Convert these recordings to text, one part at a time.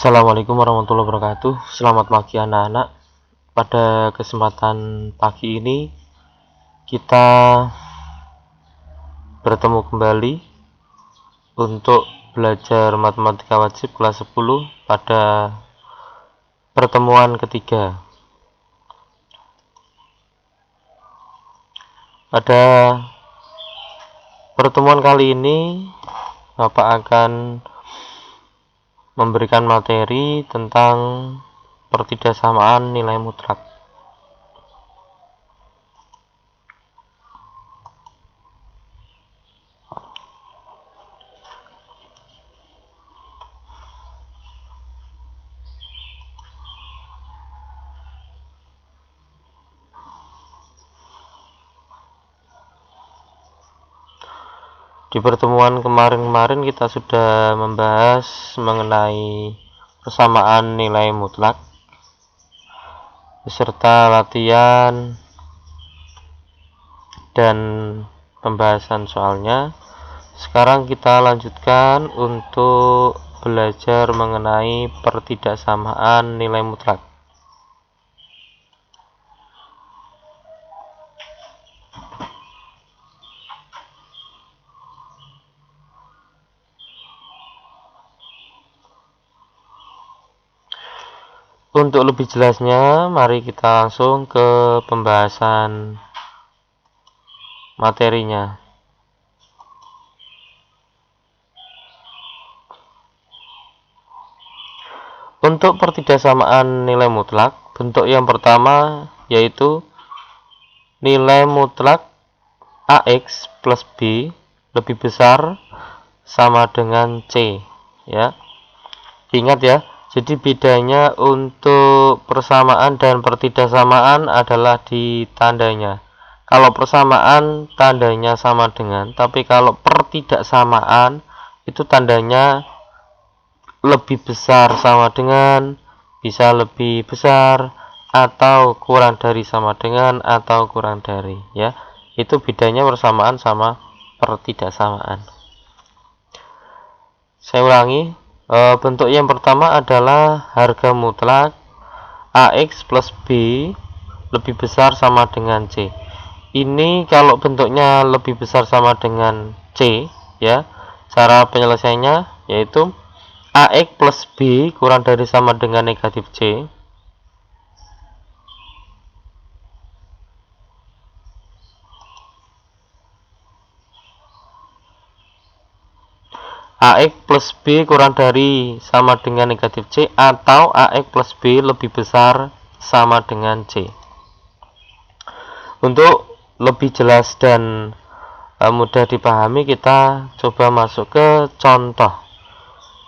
Assalamualaikum warahmatullahi wabarakatuh. Selamat pagi anak-anak. Pada kesempatan pagi ini kita bertemu kembali untuk belajar matematika wajib kelas 10 pada pertemuan ketiga. Pada pertemuan kali ini Bapak akan memberikan materi tentang pertidaksamaan nilai mutlak. Di pertemuan kemarin kita sudah membahas mengenai persamaan nilai mutlak beserta latihan dan pembahasan soalnya. Sekarang kita lanjutkan untuk belajar mengenai pertidaksamaan nilai mutlak. Untuk lebih jelasnya, mari kita langsung ke pembahasan materinya. Untuk pertidaksamaan nilai mutlak, bentuk yang pertama yaitu nilai mutlak AX plus B lebih besar sama dengan C, ya. Ingat ya. Jadi bedanya untuk persamaan dan pertidaksamaan adalah di tandanya. Kalau persamaan tandanya sama dengan, tapi kalau pertidaksamaan itu tandanya lebih besar sama dengan, bisa lebih besar, atau kurang dari sama dengan, atau kurang dari, ya. Itu bedanya persamaan sama pertidaksamaan. Saya ulangi. Bentuk yang pertama adalah harga mutlak AX plus B lebih besar sama dengan C. Ini kalau bentuknya lebih besar sama dengan C, ya, cara penyelesaiannya yaitu AX plus B kurang dari sama dengan negatif C. AX plus B kurang dari sama dengan negatif C, atau AX plus B lebih besar sama dengan C. Untuk lebih jelas dan mudah dipahami, kita coba masuk ke contoh.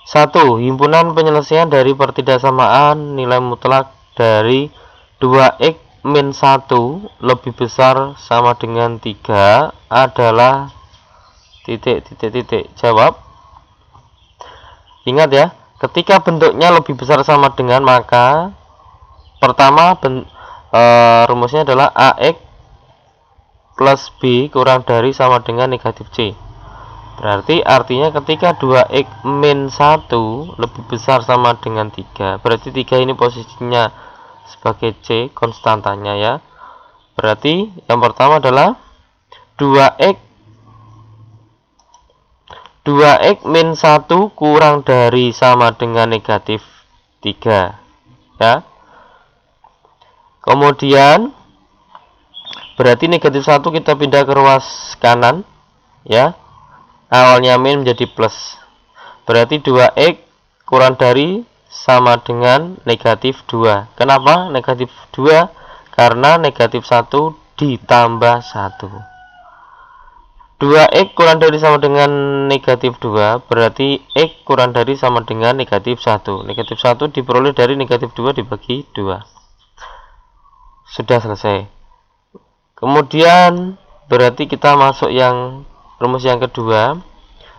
1. Himpunan penyelesaian dari pertidaksamaan nilai mutlak dari 2x min 1 lebih besar sama dengan 3 adalah titik. Jawab. Ingat ya, ketika bentuknya lebih besar sama dengan, maka pertama rumusnya adalah AX plus B kurang dari sama dengan negatif C. Berarti artinya ketika 2x min 1 lebih besar sama dengan 3, berarti 3 ini posisinya sebagai C, konstantanya, ya. Berarti yang pertama adalah 2x min 1 kurang dari sama dengan negatif 3, ya. Kemudian berarti negatif 1 kita pindah ke ruas kanan, ya. Awalnya min menjadi plus. Berarti 2x kurang dari sama dengan negatif 2. Kenapa negatif 2? Karena negatif 1 ditambah 1. 2x kurang dari sama dengan negatif 2, berarti x kurang dari sama dengan negatif 1. Negatif 1 diperoleh dari negatif 2 dibagi 2. Sudah selesai. Kemudian berarti kita masuk yang rumus yang kedua.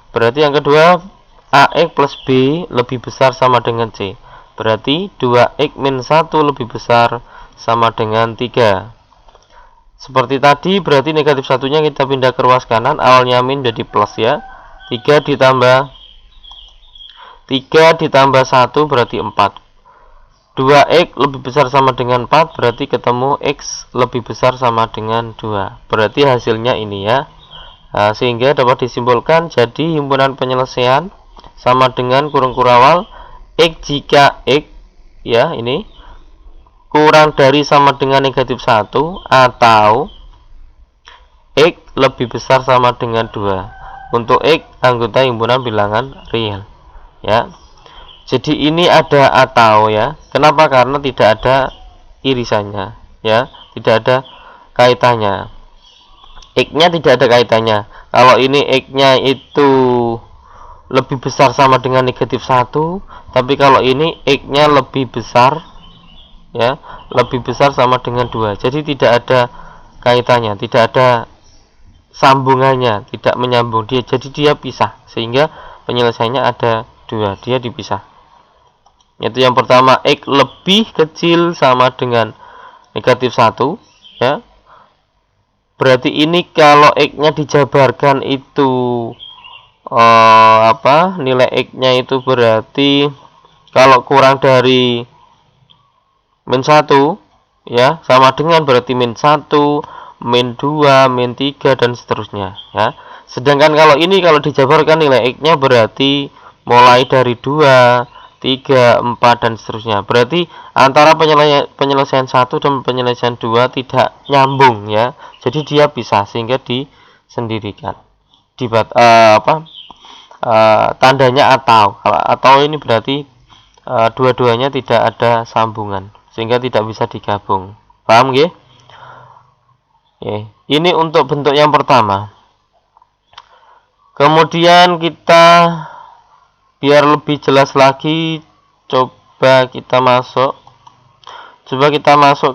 Berarti yang kedua, AX plus B lebih besar sama dengan C. Berarti 2x min 1 lebih besar sama dengan 3. Seperti tadi, berarti negatif satunya kita pindah ke ruas kanan, awalnya min jadi plus, ya. 3 ditambah 3 ditambah 1 berarti 4. 2x lebih besar sama dengan 4, berarti ketemu x lebih besar sama dengan 2. Berarti hasilnya ini ya. Nah, sehingga dapat disimpulkan jadi himpunan penyelesaian sama dengan kurung kurawal x jika x ya ini kurang dari sama dengan negatif 1 atau x lebih besar sama dengan 2. Untuk x anggota himpunan bilangan real ya. Jadi ini ada atau ya. Kenapa? Karena tidak ada irisannya ya, tidak ada kaitannya. X-nya tidak ada kaitannya. Kalau ini X-nya itu lebih besar sama dengan negatif 1, tapi kalau ini X-nya lebih besar ya, lebih besar sama dengan 2. Jadi tidak ada kaitannya, tidak ada sambungannya, tidak menyambung dia. Jadi dia pisah, sehingga penyelesaiannya ada 2, dia dipisah. Yaitu yang pertama x lebih kecil sama dengan negatif 1 ya. Berarti ini kalau x-nya dijabarkan itu nilai x-nya itu berarti kalau kurang dari min 1 ya, sama dengan berarti min 1, min 2, min 3 dan seterusnya ya. Sedangkan kalau ini kalau dijabarkan nilai x-nya berarti mulai dari 2, 3, 4 dan seterusnya. Berarti antara penyelesaian 1 dan penyelesaian 2 tidak nyambung ya. Jadi dia pisah sehingga disendirikan. Tandanya atau ini berarti dua-duanya tidak ada sambungan sehingga tidak bisa digabung. Paham nggih? Ini untuk bentuk yang pertama. Kemudian kita biar lebih jelas lagi, coba kita masuk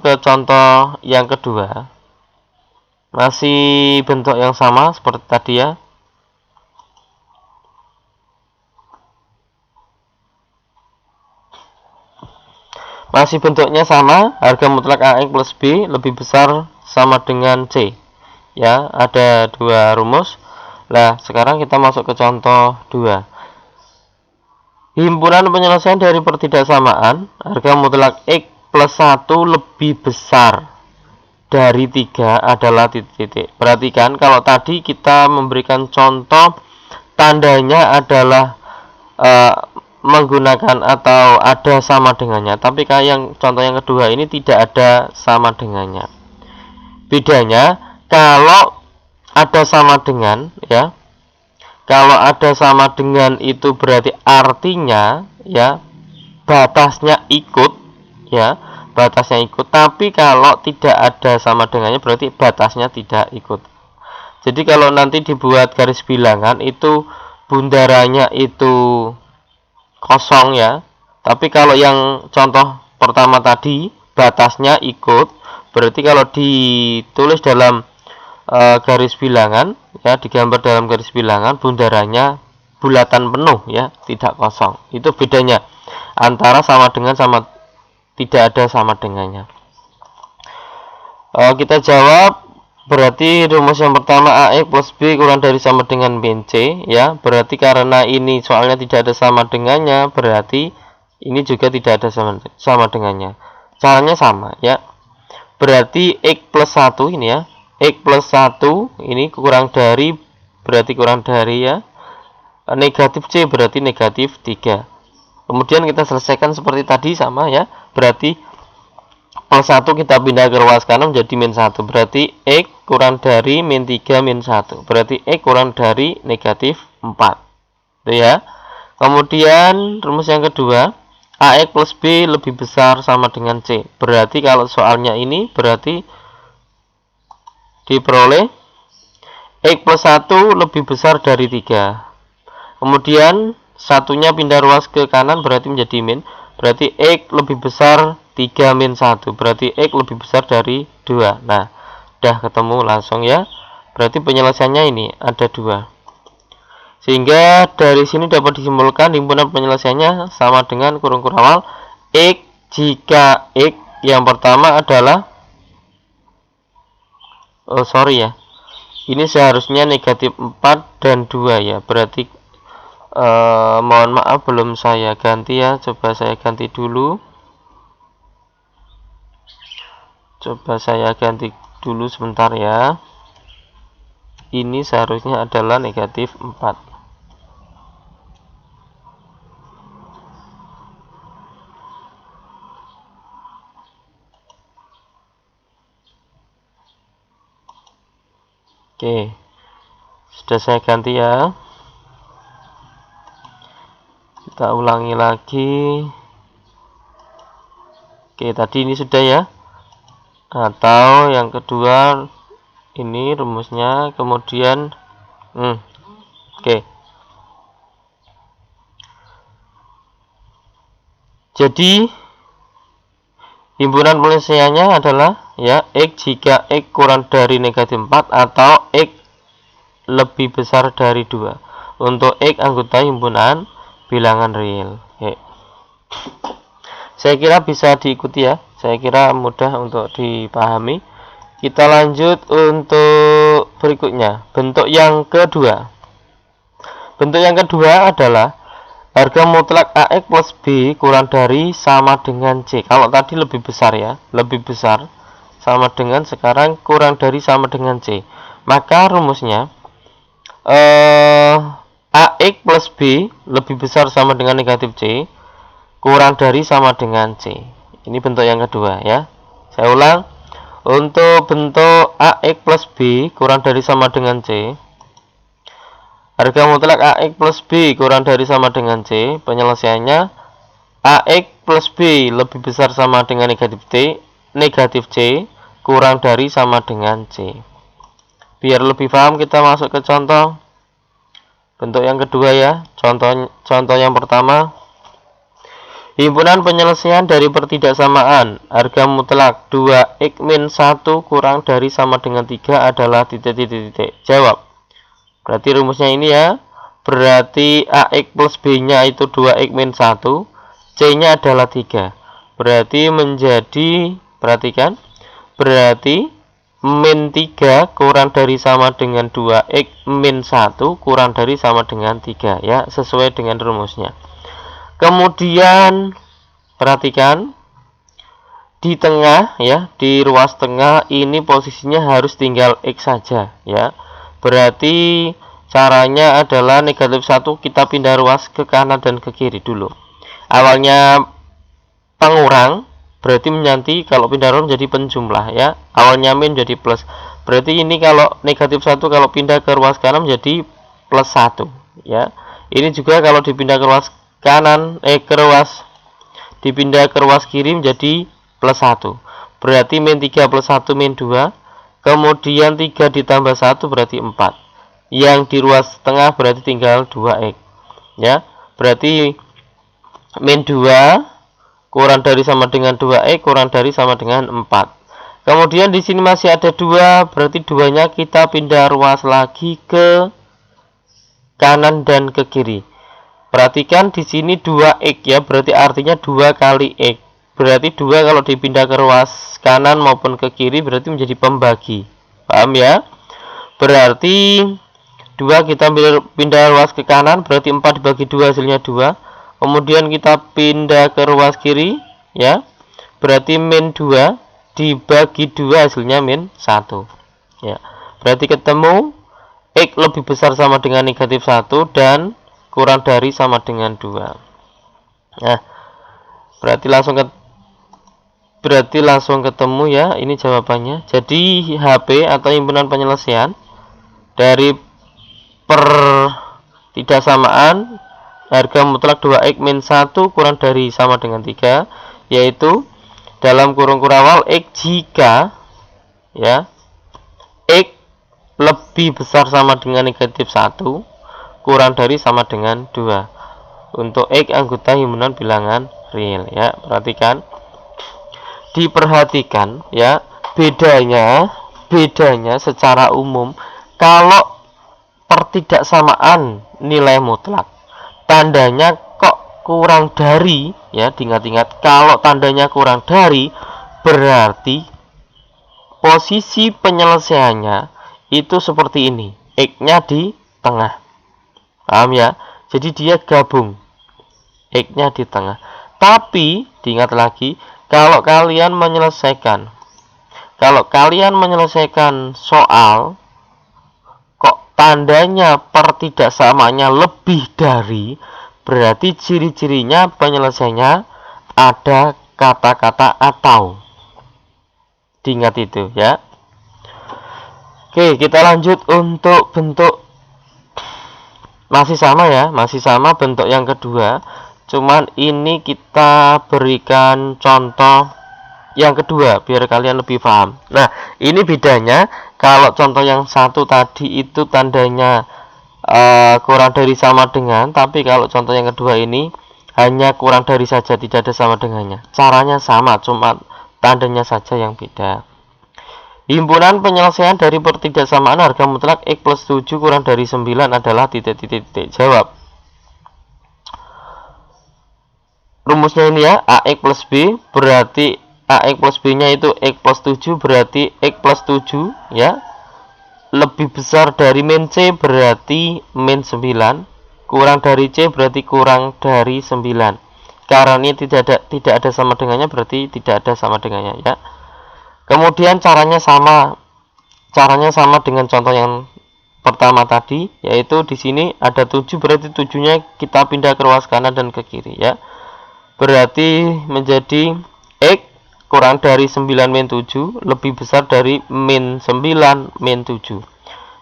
ke contoh yang kedua. Masih bentuk yang sama seperti tadi ya. Masih bentuknya sama, harga mutlak AX plus B lebih besar sama dengan C. Ya, ada dua rumus. Nah, sekarang kita masuk ke contoh 2. Himpunan penyelesaian dari pertidaksamaan harga mutlak X plus 1 lebih besar dari 3 adalah titik-titik. Perhatikan, kalau tadi kita memberikan contoh tandanya adalah menggunakan atau ada sama dengannya, tapi kayak yang contoh yang kedua ini tidak ada sama dengannya. Bedanya kalau ada sama dengan ya, kalau ada sama dengan itu berarti artinya ya batasnya ikut ya, batasnya ikut. Tapi kalau tidak ada sama dengannya berarti batasnya tidak ikut. Jadi kalau nanti dibuat garis bilangan itu bundarannya itu kosong ya. Tapi kalau yang contoh pertama tadi batasnya ikut, berarti kalau ditulis dalam garis bilangan ya, digambar dalam garis bilangan bundarannya bulatan penuh ya, tidak kosong. Itu bedanya antara sama dengan sama tidak ada sama dengannya. Kita jawab, berarti rumus yang pertama AX plus B kurang dari sama dengan min C ya. Berarti karena ini soalnya tidak ada sama dengannya, berarti ini juga tidak ada sama dengannya. Caranya sama ya. Berarti X plus 1 ini ya, X plus 1 ini kurang dari, berarti kurang dari ya, negatif C berarti negatif 3. Kemudian kita selesaikan seperti tadi sama ya. Berarti plus 1 kita pindah ke ruas kanan menjadi min 1. Berarti X kurang dari min 3 min 1. Berarti X kurang dari negatif 4. Itu ya. Kemudian rumus yang kedua, AX plus B lebih besar sama dengan C. Berarti kalau soalnya ini berarti diperoleh X plus 1 lebih besar dari 3. Kemudian satunya pindah ruas ke kanan berarti menjadi min. Berarti X lebih besar 3 min 1. Berarti X lebih besar dari 2. Nah, udah ketemu langsung ya. Berarti penyelesaiannya ini ada 2. Sehingga dari sini dapat disimpulkan himpunan penyelesaiannya sama dengan kurung kurawal X jika X yang pertama adalah ini seharusnya negatif 4 dan 2 ya. Berarti Mohon maaf belum saya ganti ya, coba saya ganti dulu. Coba saya ganti dulu sebentar ya. Ini seharusnya adalah negatif 4. Oke, sudah saya ganti ya. Kita ulangi lagi. Oke, tadi ini sudah ya. Atau yang kedua, ini rumusnya, kemudian oke. Jadi himpunan penyelesaiannya adalah ya X jika X kurang dari negatif 4 atau X lebih besar dari 2 untuk X anggota himpunan bilangan real. Saya kira bisa diikuti ya, saya kira mudah untuk dipahami. Kita lanjut untuk berikutnya, bentuk yang kedua. Bentuk yang kedua adalah harga mutlak AX plus B kurang dari sama dengan C. Kalau tadi lebih besar ya, lebih besar sama dengan, sekarang kurang dari sama dengan C. Maka rumusnya AX plus B lebih besar sama dengan negatif C, kurang dari sama dengan C. Ini bentuk yang kedua ya. Saya ulang. Untuk bentuk AX plus B kurang dari sama dengan C, harga mutlak AX plus B kurang dari sama dengan C, penyelesaiannya AX plus B lebih besar sama dengan negatif C kurang dari sama dengan C. Biar lebih paham kita masuk ke contoh bentuk yang kedua ya. Contoh yang pertama, himpunan penyelesaian dari pertidaksamaan harga mutlak 2x min 1 kurang dari sama dengan 3 adalah titik. Jawab. Berarti rumusnya ini ya. Berarti AX plus B nya itu 2x min 1, C nya adalah 3. Berarti menjadi, perhatikan, berarti min 3 kurang dari sama dengan 2x min 1 kurang dari sama dengan 3 ya, sesuai dengan rumusnya. Kemudian perhatikan di tengah ya, di ruas tengah ini posisinya harus tinggal X saja ya. Berarti caranya adalah negatif 1 kita pindah ruas ke kanan dan ke kiri dulu. Awalnya pengurang, berarti nanti kalau pindah ruas menjadi penjumlah ya. Awalnya min jadi plus. Berarti ini kalau negatif 1 kalau pindah ke ruas kanan menjadi plus 1 ya. Ini juga kalau dipindah ke ruas kanan dipindah ke ruas kiri menjadi plus 1. Berarti min 3 plus 1 min 2. Kemudian 3 ditambah 1 berarti 4. Yang di ruas tengah berarti tinggal 2x. Ya. Berarti min 2 kurang dari sama dengan 2x kurang dari sama dengan 4. Kemudian di sini masih ada 2, berarti 2-nya kita pindah ruas lagi ke kanan dan ke kiri. Perhatikan di sini 2x ya, berarti artinya 2 kali x. Berarti 2 kalau dipindah ke ruas kanan maupun ke kiri berarti menjadi pembagi. Paham ya? Berarti 2 kita pindah ruas ke kanan, berarti 4 dibagi 2 hasilnya 2. Kemudian kita pindah ke ruas kiri ya. Berarti min 2 dibagi 2 hasilnya min 1. Ya. Berarti ketemu x lebih besar sama dengan negatif 1 dan kurang dari sama dengan 2. Nah, berarti langsung ketemu ya, ini jawabannya. Jadi HP atau himpunan penyelesaian dari pertidaksamaan harga mutlak 2x min 1 kurang dari sama dengan 3, yaitu dalam kurung kurawal x jika ya x lebih besar sama dengan negatif 1 kurang dari sama dengan 2 untuk X anggota himpunan bilangan real ya. Diperhatikan ya, bedanya secara umum kalau pertidaksamaan nilai mutlak tandanya kok kurang dari ya, diingat-ingat kalau tandanya kurang dari berarti posisi penyelesaiannya itu seperti ini, X nya di tengah. Paham ya? Jadi dia gabung, X-nya di tengah. Tapi diingat lagi, kalau kalian menyelesaikan soal kok tandanya pertidaksamaannya lebih dari, berarti ciri-cirinya penyelesaiannya ada kata-kata atau. Diingat itu ya. Oke, kita lanjut untuk bentuk. Masih sama bentuk yang kedua. Cuman ini kita berikan contoh yang kedua biar kalian lebih paham. Nah, ini bedanya. Kalau contoh yang satu tadi itu tandanya kurang dari sama dengan, tapi kalau contoh yang kedua ini hanya kurang dari saja, tidak ada sama dengannya. Caranya sama, cuma tandanya saja yang beda. Himpunan penyelesaian dari pertidaksamaan harga mutlak X plus 7 kurang dari 9 adalah titik-titik. Jawab. Rumusnya ini ya, AX plus B berarti AX plus B nya itu X plus 7 berarti X plus 7 ya. Lebih besar dari min C berarti min 9. Kurang dari C berarti kurang dari 9. Karena ini tidak ada sama dengannya, berarti tidak ada sama dengannya ya. Kemudian caranya sama dengan contoh yang pertama tadi, yaitu di sini ada 7 berarti 7-nya kita pindah ke ruas kanan dan ke kiri ya. Berarti menjadi X kurang dari 9 min 7 lebih besar dari min 9 min 7.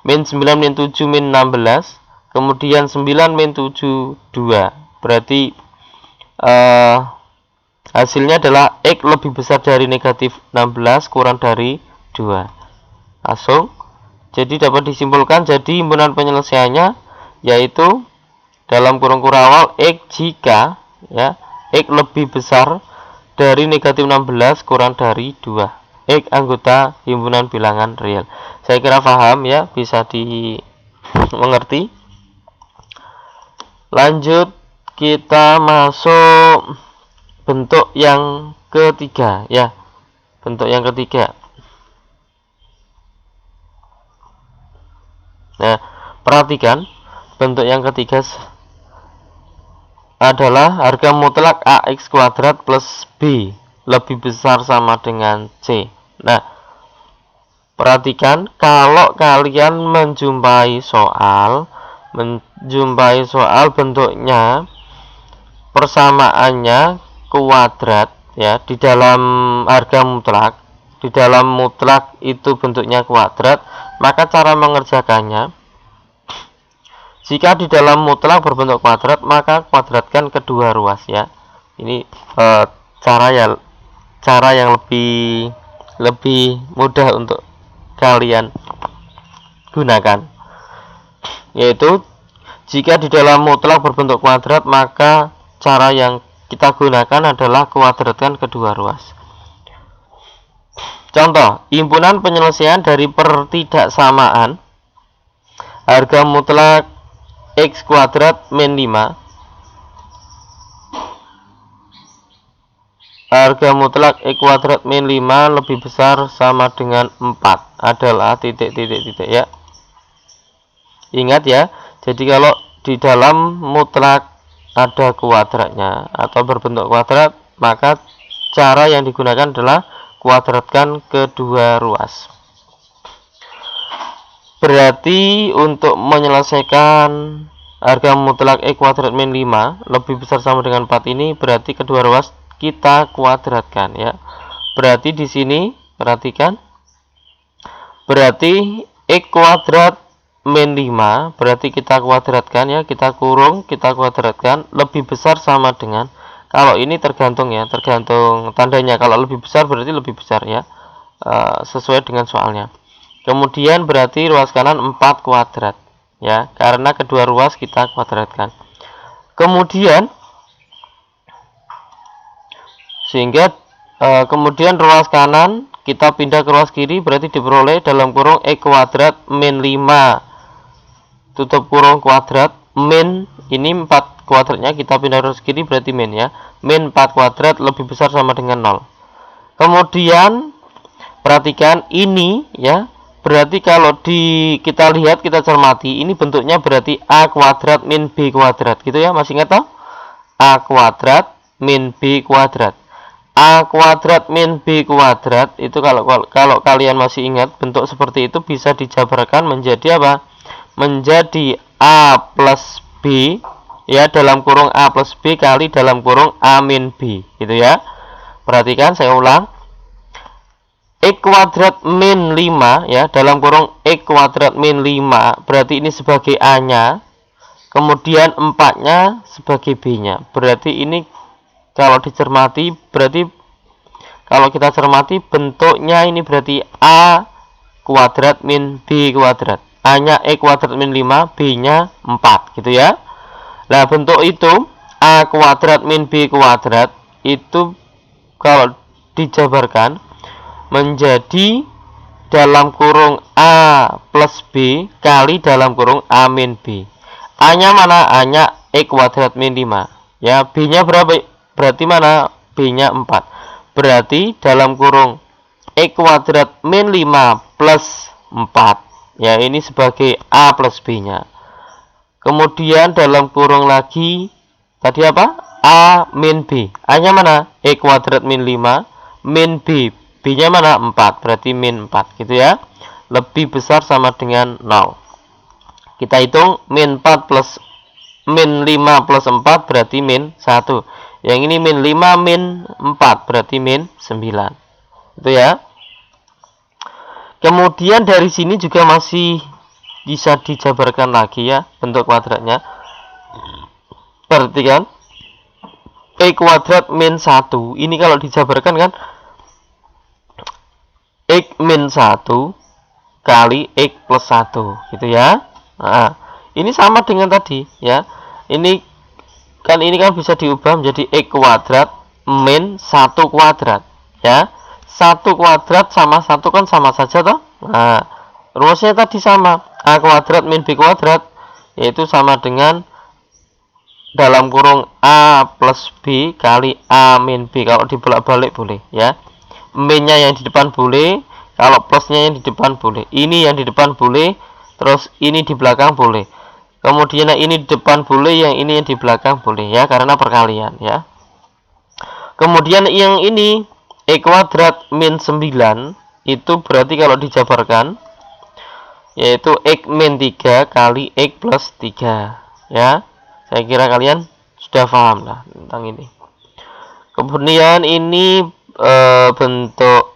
Min 9 min 7 min 16, kemudian 9 min 7 2. Berarti hasilnya adalah X lebih besar dari negatif 16 kurang dari 2. Langsung. Jadi dapat disimpulkan, jadi himpunan penyelesaiannya yaitu dalam kurung awal X jika ya X lebih besar dari negatif 16 kurang dari 2. X anggota himpunan bilangan real. Saya kira paham ya, bisa dimengerti. Lanjut kita masuk bentuk yang ketiga ya. Bentuk yang ketiga. Nah, perhatikan bentuk yang ketiga adalah harga mutlak AX kuadrat plus B lebih besar sama dengan C. Nah, perhatikan kalau kalian menjumpai soal bentuknya persamaannya kuadrat ya, di dalam harga mutlak, di dalam mutlak itu bentuknya kuadrat, maka cara mengerjakannya, jika di dalam mutlak berbentuk kuadrat maka kuadratkan kedua ruas ya. Ini cara yang lebih mudah untuk kalian gunakan, yaitu jika di dalam mutlak berbentuk kuadrat maka cara yang kita gunakan adalah kuadratkan kedua ruas. Contoh, himpunan penyelesaian dari pertidaksamaan harga mutlak X kuadrat min 5, harga mutlak X kuadrat min 5 lebih besar sama dengan 4 adalah titik ya. Ingat ya, jadi kalau di dalam mutlak ada kuadratnya atau berbentuk kuadrat, maka cara yang digunakan adalah kuadratkan kedua ruas. Berarti untuk menyelesaikan harga mutlak X kuadrat min 5 lebih besar sama dengan 4 ini, berarti kedua ruas kita kuadratkan ya. Berarti di sini perhatikan, berarti X kuadrat min 5 berarti kita kuadratkan ya, kita kurung, kita kuadratkan lebih besar sama dengan, kalau ini tergantung ya, tergantung tandanya, kalau lebih besar berarti lebih besar ya, sesuai dengan soalnya. Kemudian berarti ruas kanan 4 kuadrat ya, karena kedua ruas kita kuadratkan. Kemudian sehingga kemudian ruas kanan kita pindah ke ruas kiri, berarti diperoleh dalam kurung X kuadrat min 5 tutup kurung kuadrat min, ini 4 kuadratnya kita pindah ruas kiri berarti min ya, min 4 kuadrat lebih besar sama dengan 0. Kemudian perhatikan ini ya, berarti kalau kita lihat, kita cermati, ini bentuknya berarti A kuadrat min B kuadrat gitu ya, masih ingat toh? A kuadrat min B kuadrat. A kuadrat min B kuadrat itu kalau kalian masih ingat, bentuk seperti itu bisa dijabarkan menjadi apa? Menjadi A plus B ya, dalam kurung A plus B kali dalam kurung A min B gitu ya. Perhatikan, saya ulang. X kuadrat min 5 ya, dalam kurung X kuadrat min 5 berarti ini sebagai A-nya, kemudian 4-nya sebagai B-nya. Berarti ini kalau dicermati, berarti kalau kita cermati bentuknya ini berarti A kuadrat min B kuadrat. A-nya X kuadrat min 5, B-nya 4 gitu ya. Nah, bentuk itu A kuadrat min B kuadrat itu kalau dijabarkan menjadi dalam kurung A plus B kali dalam kurung A min B. A-nya mana? A-nya X kuadrat min 5 ya. B-nya berapa? Berarti mana? B-nya 4. Berarti dalam kurung X kuadrat min 5 plus 4 ya, ini sebagai A plus B-nya. Kemudian dalam kurung lagi tadi apa? A min B. A-nya mana? X kuadrat min 5 min B. B-nya mana? 4. Berarti min 4 gitu ya. Lebih besar sama dengan 0. Kita hitung min 4 plus min 5 plus 4 berarti min 1. Yang ini min 5 min 4 berarti min 9. Itu ya. Kemudian dari sini juga masih bisa dijabarkan lagi ya bentuk kuadratnya. Perhatikan. X kuadrat min 1. Ini kalau dijabarkan kan X min 1 kali X plus 1 gitu ya. Nah, ini sama dengan tadi ya. Ini kan bisa diubah menjadi X kuadrat min 1 kuadrat ya. 1 kuadrat sama 1 kan sama saja toh. Nah, rumusnya tadi sama. A kuadrat min B kuadrat yaitu sama dengan dalam kurung A plus B kali A min B. Kalau dibolak-balik boleh ya. Min-nya yang di depan boleh, kalau plusnya yang di depan boleh. Ini yang di depan boleh, terus ini di belakang boleh. Kemudian ini di depan boleh, yang ini yang di belakang boleh ya, karena perkalian ya. Kemudian yang ini X kuadrat min 9 itu berarti kalau dijabarkan yaitu X min 3 kali X plus 3 ya. Saya kira kalian sudah paham lah tentang ini. Kemudian ini bentuk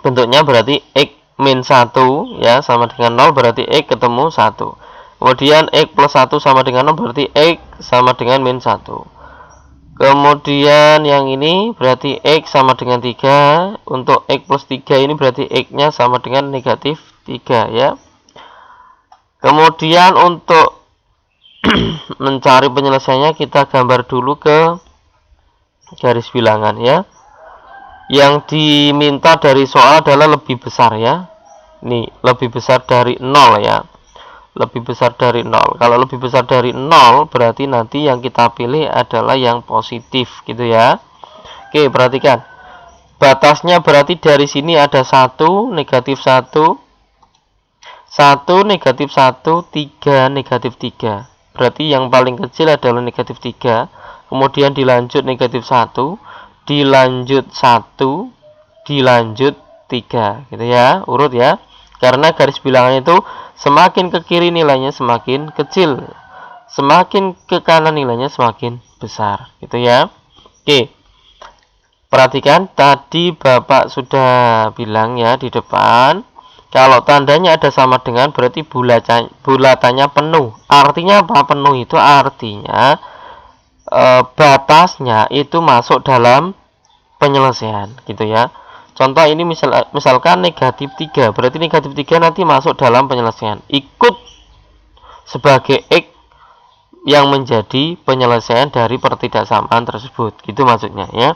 bentuknya berarti X min 1 ya sama dengan 0, berarti X ketemu 1. Kemudian X plus 1 sama dengan 0, berarti X sama dengan min 1. Kemudian yang ini berarti X sama dengan 3. Untuk X plus 3 ini berarti X-nya sama dengan negatif 3 ya. Kemudian untuk mencari penyelesaiannya kita gambar dulu ke garis bilangan ya. Yang diminta dari soal adalah lebih besar ya. Nih, lebih besar dari 0 ya. Lebih besar dari 0. Kalau lebih besar dari 0 berarti nanti yang kita pilih adalah yang positif gitu ya. Oke, perhatikan. Batasnya berarti dari sini ada 1, negatif 1, 1, negatif 1, 3, negatif 3. Berarti yang paling kecil adalah negatif 3. Kemudian dilanjut negatif 1, dilanjut 1, dilanjut 3 gitu ya, urut ya. Karena garis bilangan itu semakin ke kiri nilainya semakin kecil, semakin ke kanan nilainya semakin besar gitu ya. Oke, perhatikan tadi Bapak sudah bilang ya di depan, kalau tandanya ada sama dengan berarti bulatannya penuh. Artinya apa penuh? Itu artinya batasnya itu masuk dalam penyelesaian gitu ya. Contoh ini misalkan negatif 3, berarti negatif 3 nanti masuk dalam penyelesaian, ikut sebagai X yang menjadi penyelesaian dari pertidaksamaan tersebut gitu maksudnya ya.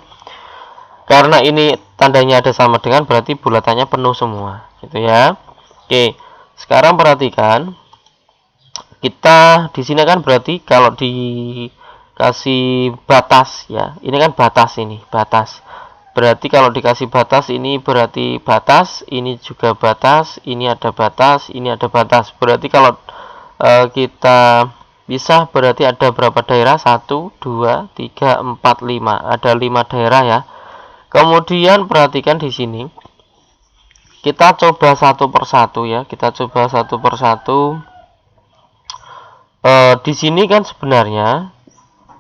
Karena ini tandanya ada sama dengan berarti bulatannya penuh semua gitu ya. Oke, sekarang perhatikan kita di sini kan berarti kalau dikasih batas ya, ini kan batas, ini batas Berarti kalau dikasih batas, ini berarti batas, ini juga batas, ini ada batas, ini ada batas. Berarti kalau kita pisah, berarti ada berapa daerah? 1, 2, 3, 4, 5. Ada 5 daerah ya. Kemudian perhatikan di sini. Kita coba satu persatu ya. Kita coba satu persatu. Di sini kan sebenarnya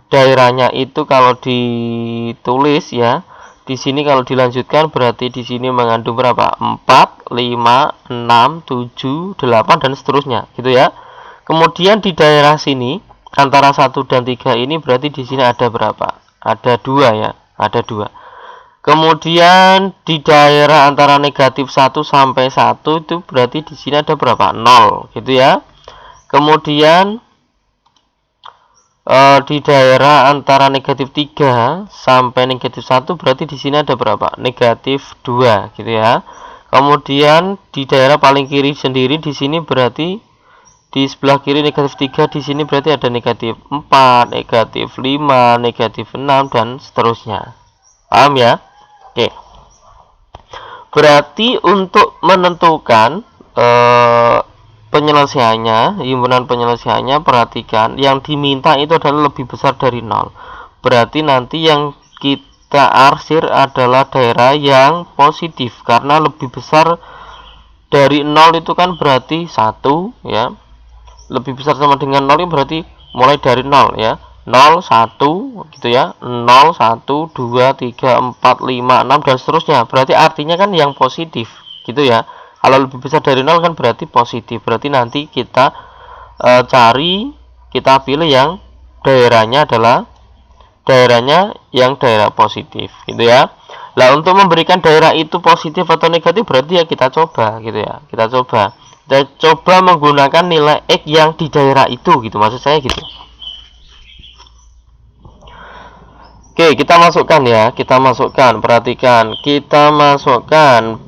daerahnya itu kalau ditulis ya, di sini kalau dilanjutkan berarti di sini mengandung berapa? 4, 5, 6, 7, 8 dan seterusnya, gitu ya. Kemudian di daerah sini antara 1 dan 3 ini berarti di sini ada berapa? Ada 2 ya, ada 2. Kemudian di daerah antara negatif 1 sampai 1 itu berarti di sini ada berapa? 0, gitu ya. Kemudian di daerah antara negatif 3 sampai negatif 1 berarti di sini ada berapa? Negatif 2, gitu ya. Kemudian di daerah paling kiri sendiri di sini berarti di sebelah kiri negatif 3, di sini berarti ada negatif 4, negatif 5, negatif 6 dan seterusnya. Paham ya? Oke. Berarti untuk menentukan penyelesaiannya, himpunan penyelesaiannya, perhatikan yang diminta itu adalah lebih besar dari 0. Berarti nanti yang kita arsir adalah daerah yang positif karena lebih besar dari 0 itu kan berarti 1 ya. Lebih besar sama dengan 0 itu berarti mulai dari 0 ya. 0, 1 gitu ya. 0, 1, 2, 3, 4, 5, 6 dan seterusnya. Berarti artinya kan yang positif gitu ya. Kalau lebih besar dari 0 kan berarti positif. Berarti nanti kita cari, kita pilih yang daerahnya adalah yang daerah positif gitu ya. Nah, untuk memberikan daerah itu positif atau negatif berarti ya kita coba gitu ya. Kita coba menggunakan nilai X yang di daerah itu gitu, maksud saya gitu. Oke, kita masukkan ya. Perhatikan, kita masukkan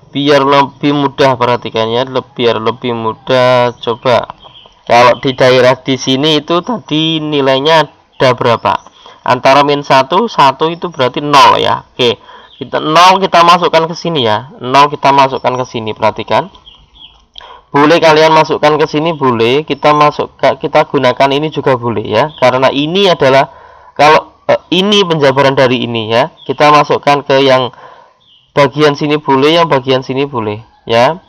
biar lebih mudah, perhatikannya biar lebih mudah. Coba kalau di daerah di sini itu tadi nilainya ada berapa? Antara min 1 itu berarti 0 ya. Oke, kita 0 kita masukkan ke sini ya. 0 kita masukkan ke sini, perhatikan. Boleh kalian masukkan ke sini, boleh. Kita gunakan ini juga boleh ya. Karena ini adalah kalau ini penjabaran dari ini ya. Kita masukkan ke yang bagian sini boleh, yang bagian sini boleh ya.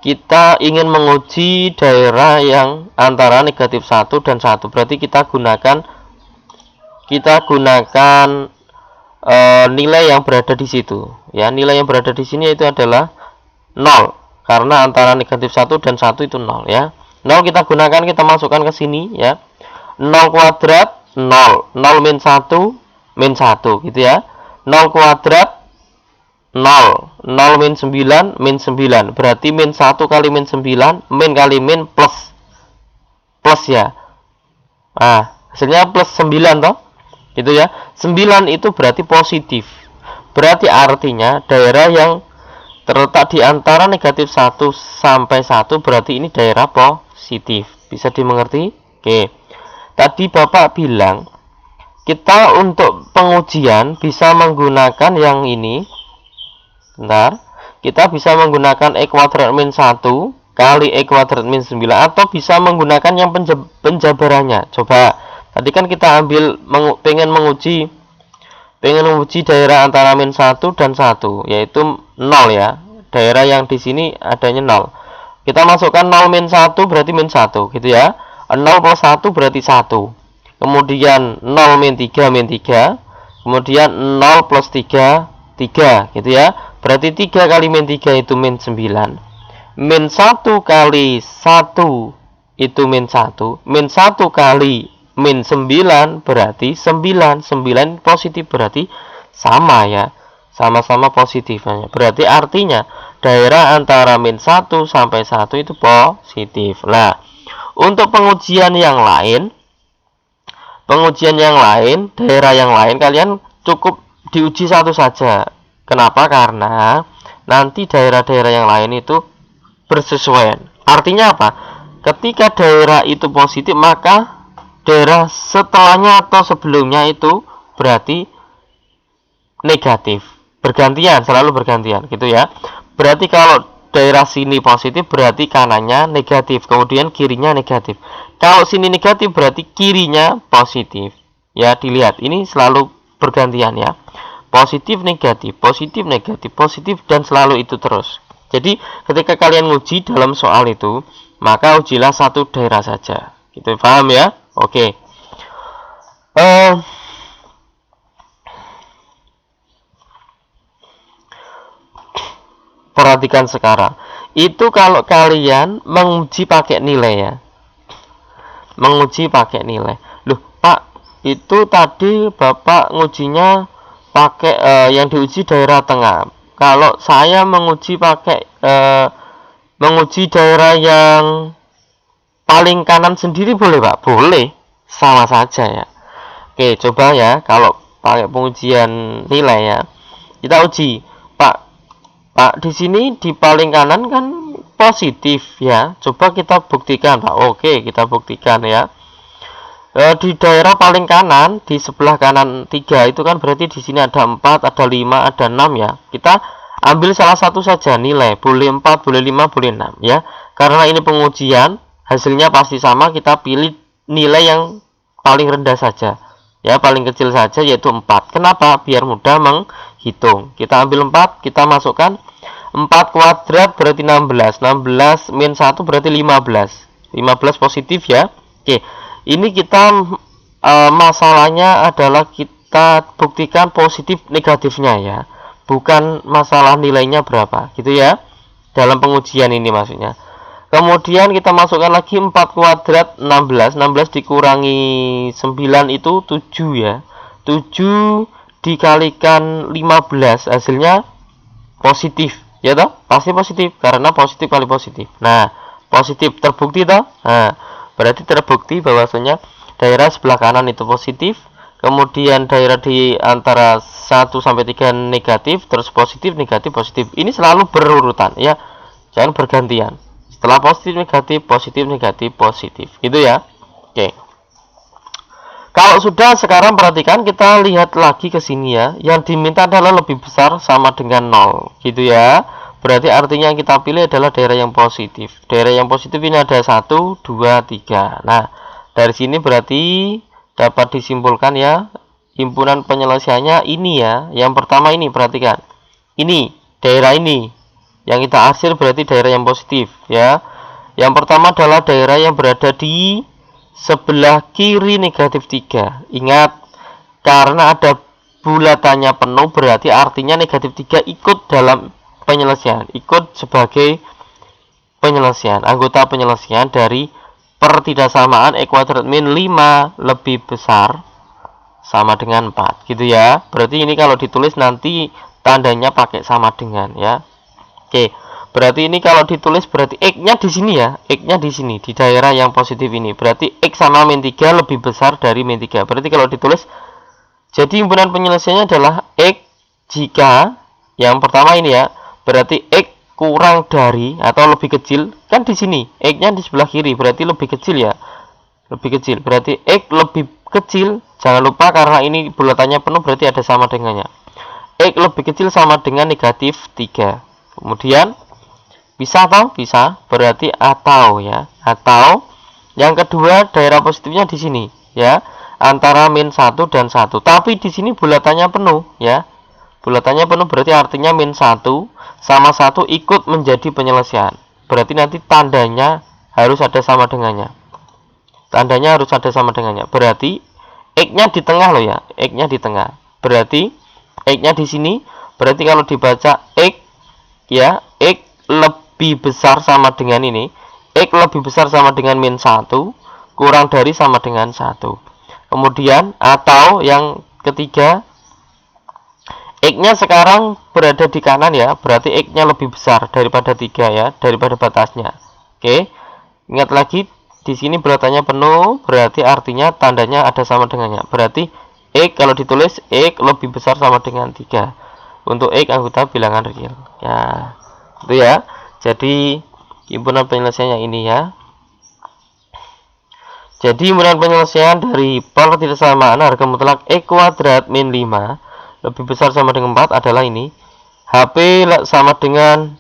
Kita ingin menguji daerah yang antara negatif 1 dan 1. Berarti kita gunakan nilai yang berada di situ ya. Nilai yang berada di sini itu adalah 0 karena antara negatif 1 dan 1 itu 0 ya. 0 kita gunakan, kita masukkan ke sini ya. 0 kuadrat 0, 0 min 1 min 1 gitu ya. 0 kuadrat 0, 0 min 9 min 9. Berarti min 1 kali min 9, min kali min plus ya. Nah, hasilnya plus 9 toh. Gitu ya. 9 itu berarti positif. Berarti artinya daerah yang terletak di antara negatif 1 sampai 1 berarti ini daerah positif. Bisa dimengerti? Oke. Tadi Bapak bilang kita untuk pengujian bisa menggunakan yang ini. Bentar. Kita bisa menggunakan E kuadrat min 1 kali E kuadrat min 9 atau bisa menggunakan yang penjabarannya. Coba. Tadi kan kita pengen menguji daerah antara min 1 dan 1 yaitu 0 ya. Daerah yang di sini adanya 0. Kita masukkan 0 min 1 berarti min 1 gitu ya. 0 plus 1 berarti 1. Kemudian 0 min 3 min 3. Kemudian 0 plus 3 3 gitu ya. Berarti 3 kali min 3 itu min 9. Min 1 kali 1 itu min 1. Min 1 kali min 9 berarti 9. 9 positif berarti sama ya. Sama-sama positifnya. Berarti artinya daerah antara min 1 sampai 1 itu positif. Nah, untuk pengujian yang lain, daerah yang lain kalian cukup diuji satu saja. Kenapa? Karena nanti daerah-daerah yang lain itu bersesuaian. Artinya apa? Ketika daerah itu positif, maka daerah setelahnya atau sebelumnya itu berarti negatif. Bergantian, selalu bergantian gitu ya. Berarti kalau daerah sini positif berarti kanannya negatif, kemudian kirinya negatif. Kalau sini negatif berarti kirinya positif. Ya, dilihat ini selalu bergantian ya. Positif negatif, positif negatif, positif dan selalu itu terus. Jadi ketika kalian nguji dalam soal itu, maka ujilah satu daerah saja. Gitu, paham ya? Oke. Perhatikan sekarang. Itu kalau kalian menguji pakai nilai ya. Menguji pakai nilai. Loh, Pak, itu tadi Bapak ngujinya pakai yang diuji daerah tengah. Kalau saya menguji pakai menguji daerah yang paling kanan sendiri boleh, Pak? Boleh. Sama saja ya. Oke, coba ya kalau pakai pengujian nilai ya. Kita uji. Pak, di sini di paling kanan kan positif ya. Coba kita buktikan, Pak. Oke, kita buktikan ya. Di daerah paling kanan, di sebelah kanan 3 itu kan berarti di sini ada 4, ada 5, ada 6 ya. Kita ambil salah satu saja nilai, boleh 4, boleh 5, boleh 6 ya. Karena ini pengujian, hasilnya pasti sama, kita pilih nilai yang paling rendah saja. Ya, paling kecil saja yaitu 4. Kenapa? Biar mudah menghitung. Kita ambil 4, kita masukkan 4 kuadrat berarti 16. 16 min 1 berarti 15. 15 positif ya. Oke. Ini kita masalahnya adalah kita buktikan positif negatifnya ya. Bukan masalah nilainya berapa, gitu ya. Dalam pengujian ini maksudnya. Kemudian kita masukkan lagi 4 kuadrat 16. 16 dikurangi 9 itu 7 ya. 7 dikalikan 15 hasilnya positif. Ya toh? Pasti positif karena positif kali positif. Nah, positif terbukti toh? Nah, berarti terbukti bahwasanya daerah sebelah kanan itu positif, kemudian daerah di antara 1 sampai 3 negatif, terus positif, negatif, positif. Ini selalu berurutan ya. Jangan bergantian. Setelah positif, negatif, positif, negatif, positif. Gitu ya. Oke. Kalau sudah, sekarang perhatikan, kita lihat lagi ke sini ya. Yang diminta adalah lebih besar sama dengan 0. Gitu ya. Berarti artinya yang kita pilih adalah daerah yang positif. Daerah yang positif ini ada 1, 2, 3. Nah, dari sini berarti dapat disimpulkan ya. Himpunan penyelesaiannya ini ya. Yang pertama ini, perhatikan. Ini, daerah ini. Yang kita hasil berarti daerah yang positif ya. Yang pertama adalah daerah yang berada di sebelah kiri negatif 3. Ingat, karena ada bulatannya penuh berarti artinya negatif 3 ikut dalam penyelesaian, ikut sebagai penyelesaian, anggota penyelesaian dari pertidaksamaan E kuadrat min 5 lebih besar sama dengan 4 gitu ya. Berarti ini kalau ditulis nanti tandanya pakai sama dengan ya. Oke. Berarti ini kalau ditulis berarti X-nya di sini ya. X-nya di sini di daerah yang positif ini. Berarti X sama min 3 lebih besar dari min 3. Berarti kalau ditulis jadi himpunan penyelesaiannya adalah X jika yang pertama ini ya. Berarti X kurang dari atau lebih kecil kan di sini. X-nya di sebelah kiri berarti lebih kecil ya. Lebih kecil. Berarti X lebih kecil. Jangan lupa karena ini bulatannya penuh berarti ada sama dengannya. X lebih kecil sama dengan negatif 3. Kemudian bisa atau bisa berarti atau ya. Atau yang kedua daerah positifnya di sini ya. Antara min 1 dan 1. Tapi di sini bulatannya penuh ya. Bulatannya penuh berarti artinya min 1 sama 1 ikut menjadi penyelesaian. Berarti nanti tandanya harus ada sama dengannya. Tandanya harus ada sama dengannya. Berarti X-nya di tengah loh ya. X-nya di tengah. Berarti X-nya di sini. Berarti kalau dibaca X ya, X lebih besar sama dengan ini. X lebih besar sama dengan min 1 kurang dari sama dengan 1. Kemudian atau yang ketiga, X-nya sekarang berada di kanan ya. Berarti X-nya lebih besar daripada 3 ya, daripada batasnya. Oke. Ingat lagi di sini bulatannya penuh, berarti artinya tandanya ada sama dengannya. Berarti X kalau ditulis X lebih besar sama dengan 3. Untuk X anggota bilangan real. Ya. Itu ya. Jadi himpunan penyelesaiannya ini ya. Jadi himpunan penyelesaian dari pertidaksamaan harga mutlak E kuadrat min 5 lebih besar sama dengan 4 adalah ini. HP sama dengan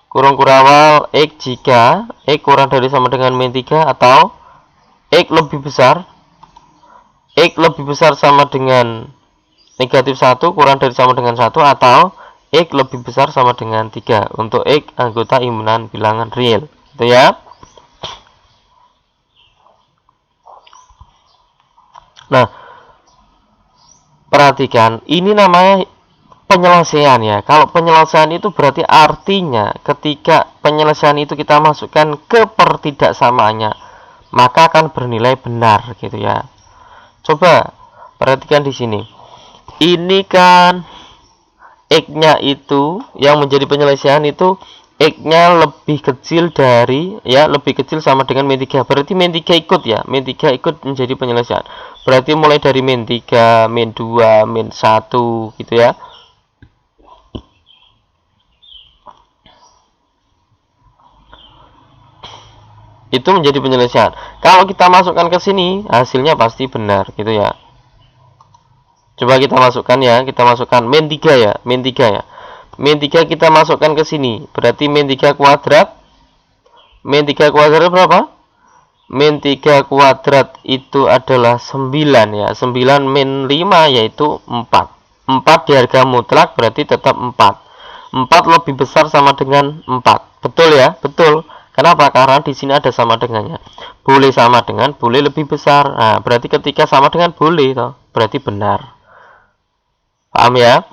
kurung kurawal X jika X kurang dari sama dengan min 3 atau X lebih besar sama dengan negatif 1 kurang dari sama dengan 1 atau X lebih besar sama dengan 3 untuk X anggota himpunan bilangan real, gitu ya. Nah, perhatikan, ini namanya penyelesaian ya. Kalau penyelesaian itu berarti artinya ketika penyelesaian itu kita masukkan ke pertidaksamaannya, maka akan bernilai benar, gitu ya. Coba perhatikan di sini. Ini kan X-nya itu yang menjadi penyelesaian itu X-nya lebih kecil dari lebih kecil sama dengan min 3. Berarti min 3 ikut ya. Min 3 ikut menjadi penyelesaian. Berarti mulai dari min 3, min 2, min 1 gitu ya. Itu menjadi penyelesaian. Kalau kita masukkan ke sini, hasilnya pasti benar gitu ya. Coba kita masukkan ya, kita masukkan min 3 ya, min 3 ya. Min 3 kita masukkan ke sini, berarti min 3 kuadrat. Min 3 kuadrat berapa? Min 3 kuadrat itu adalah 9 ya. 9 min 5 yaitu 4. 4 di harga mutlak berarti tetap 4. 4 lebih besar sama dengan 4. Betul ya? Betul. Kenapa? Karena di sini ada sama dengannya. Boleh sama dengan, boleh lebih besar. Nah, berarti ketika sama dengan boleh toh, berarti benar. Paham ya?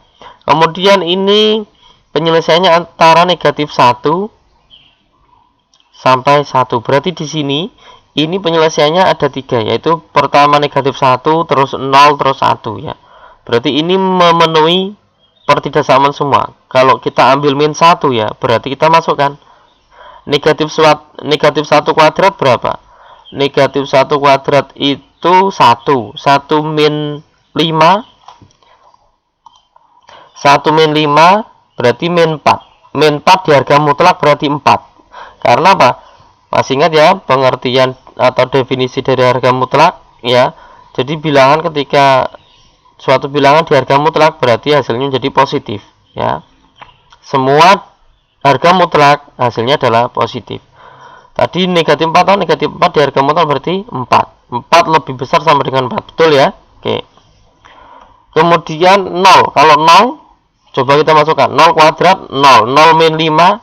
Kemudian ini penyelesaiannya antara negatif 1 sampai 1. Berarti di sini ini penyelesaiannya ada 3, yaitu pertama negatif 1, terus 0, terus 1 ya. Berarti ini memenuhi pertidaksamaan semua. Kalau kita ambil min 1 ya, berarti kita masukkan negatif 1 kuadrat berapa? Negatif 1 kuadrat itu 1. 1 min 5. 1 min 5 berarti min 4. Min 4 di harga mutlak berarti 4. Karena apa? Masih ingat ya pengertian atau definisi dari harga mutlak ya. Jadi bilangan ketika suatu bilangan di harga mutlak berarti hasilnya menjadi positif ya. Semua harga mutlak hasilnya adalah positif. Tadi negatif 4 atau negatif 4 di harga mutlak berarti 4. 4 lebih besar sama dengan 4. Betul ya? Oke. Kemudian 0. Kalau 0 coba kita masukkan 0 kuadrat 0. 0 min 5.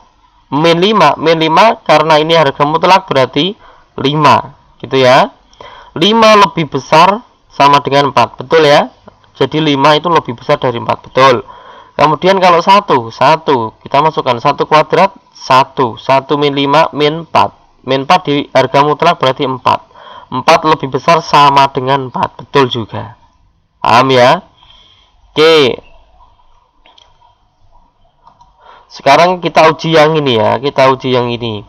Min 5. Min 5 karena ini harga mutlak berarti 5. Gitu ya. 5 lebih besar sama dengan 4. Betul ya? Jadi 5 itu lebih besar dari 4. Betul. Kemudian kalau 1 kita masukkan 1 kuadrat 1. 1 min 5 min 4. Min 4 di harga mutlak berarti 4. 4 lebih besar sama dengan 4. Betul juga. Paham ya? Oke. Sekarang kita uji yang ini ya. Kita uji yang ini.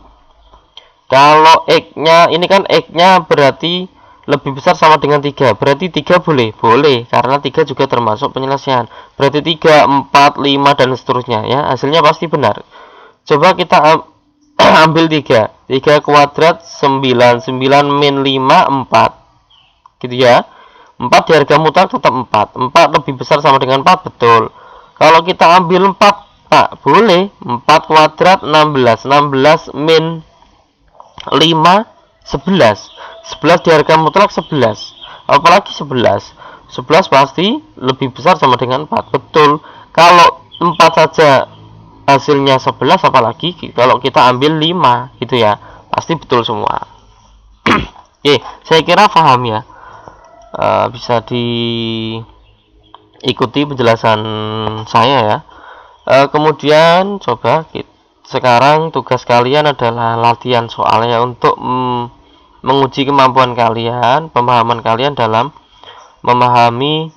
Kalau X-nya, ini kan X-nya berarti lebih besar sama dengan 3. Berarti 3 boleh? Boleh. Karena 3 juga termasuk penyelesaian. Berarti 3, 4, 5, dan seterusnya ya. Hasilnya pasti benar. Coba kita ambil 3. 3 kuadrat 9. 9 min 5, 4. Gitu ya. 4 di harga mutlak tetap 4. 4 lebih besar sama dengan 4. Betul. Kalau kita ambil 4, Pak, boleh. 4 kuadrat 16. 16 min 5, 11. 11 di harga mutlak 11. Apalagi 11. 11 pasti lebih besar sama dengan 4. Betul. Kalau 4 saja hasilnya 11, apalagi kalau kita ambil 5 gitu ya. Pasti betul semua. Oke, saya kira paham ya. Bisa diikuti penjelasan saya ya. Kemudian coba sekarang tugas kalian adalah latihan soalnya untuk menguji kemampuan kalian, pemahaman kalian dalam memahami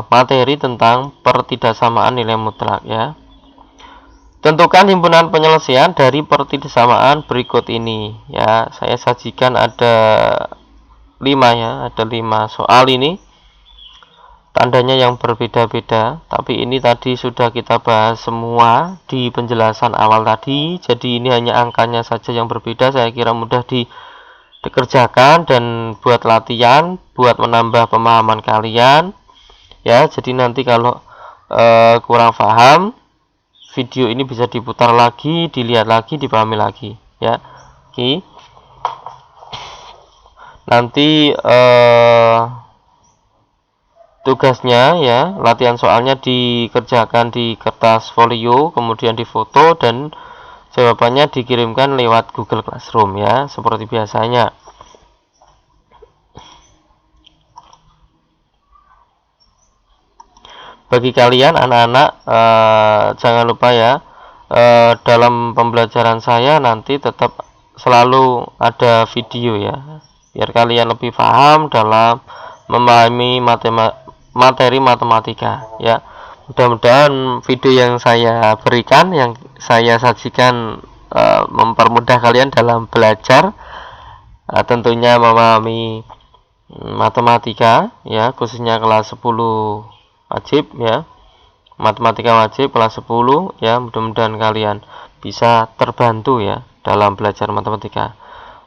materi tentang pertidaksamaan nilai mutlak ya. Tentukan himpunan penyelesaian dari pertidaksamaan berikut ini ya. Saya sajikan ada 5 ya, ada 5 soal ini. Tandanya yang berbeda-beda, tapi ini tadi sudah kita bahas semua di penjelasan awal tadi. Jadi ini hanya angkanya saja yang berbeda. Saya kira mudah dikerjakan dan buat latihan, buat menambah pemahaman kalian. ya. Jadi nanti kalau kurang paham, video ini bisa diputar lagi, dilihat lagi, dipahami lagi, ya. Oke. Nanti tugasnya, ya, latihan soalnya dikerjakan di kertas folio, kemudian difoto dan jawabannya dikirimkan lewat Google Classroom, ya, seperti biasanya. Bagi kalian anak-anak, jangan lupa ya, dalam pembelajaran saya nanti tetap selalu ada video, ya, biar kalian lebih paham dalam memahami materi matematika, ya. Mudah-mudahan video yang saya berikan, yang saya sajikan, mempermudah kalian dalam belajar, tentunya memahami matematika, ya, khususnya kelas 10 wajib, ya, matematika wajib kelas 10, ya. Mudah-mudahan kalian bisa terbantu, ya, dalam belajar matematika.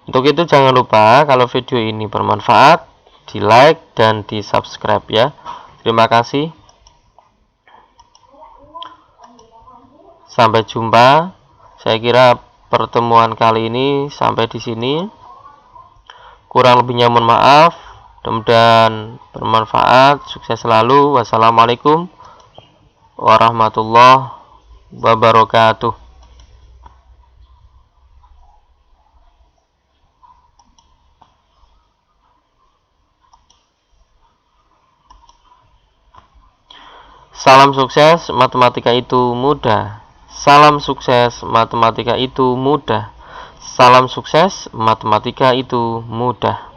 Untuk itu jangan lupa kalau video ini bermanfaat, di like dan di subscribe, ya. Terima kasih, sampai jumpa. Saya kira pertemuan kali ini sampai di sini, kurang lebihnya mohon maaf. Mudah-mudahan bermanfaat. Sukses selalu. Wassalamualaikum warahmatullahi wabarakatuh. Salam sukses, matematika itu mudah. Salam sukses, matematika itu mudah. Salam sukses, matematika itu mudah.